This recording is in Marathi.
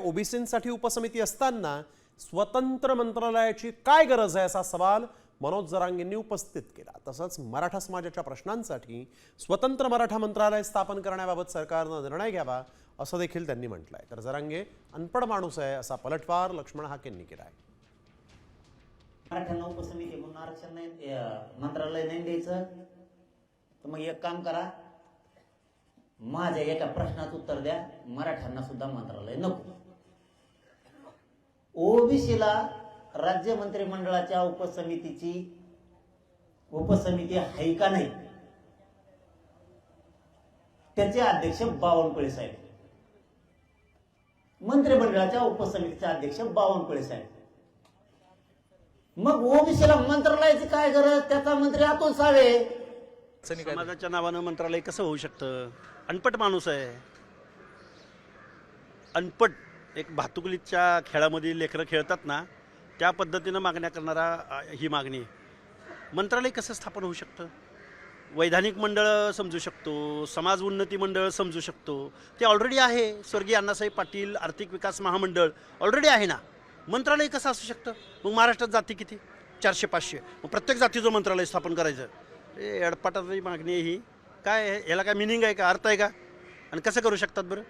ओबीसींसाठी उपसमिती असताना स्वतंत्र मंत्रालयाची काय गरज आहे असा सवाल मनोज जरांगेंनी उपस्थित केला। तसंच मराठा समाजाच्या प्रश्नांसाठी स्वतंत्र मराठा मंत्रालय स्थापन करण्याबाबत सरकारने निर्णय घ्यावा असं देखील त्यांनी म्हटलंय। तर जरांगे अनपढ माणूस आहे असा पलटवार लक्ष्मण हाकेंनी केलाय। मराठ्यांना उपसमिती म्हणून आरक्षण नाही, मंत्रालय नाही द्यायचं तर मग एक काम करा, माझ्या एका प्रश्नाचं उत्तर द्या, मराठ्यांना सुद्धा मंत्रालय नको। ओबीसीला राज्य मंत्रिमंडळाच्या उपसमिती आहे का नाही, त्याचे अध्यक्ष बावनकुळे साहेब, मंत्रिमंडळाच्या उपसमितीचे अध्यक्ष बावनकुळे साहेब। मग ओबीसीला मंत्रालयाची काय गरज, त्याचा मंत्री अतुल सावे। समाजाच्या नावानं मंत्रालय कसं होऊ शकतं? अनपट माणूस आहे, अनपट। एक भातुकलीच्या खेळामध्ये लेकरं खेळतात ना, त्या पद्धतीनं मागण्या करणारा ही मागणी। मंत्रालय कसं स्थापन होऊ शकतं? वैधानिक मंडळ समजू शकतो, समाज उन्नती मंडळ समजू शकतो, ते ऑलरेडी आहे। स्वर्गीय अण्णासाहेब पाटील आर्थिक विकास महामंडळ ऑलरेडी आहे ना, मंत्रालय कसं असू शकतं? मग महाराष्ट्रात जाती किती? 400-500, मग प्रत्येक जातीचं मंत्रालय स्थापन करायचं? हे अडपाटाची मागणी आहे ही। काय याला काय मिनिंग आहे का, अर्थ आहे का? आणि कसं करू शकतात बरं?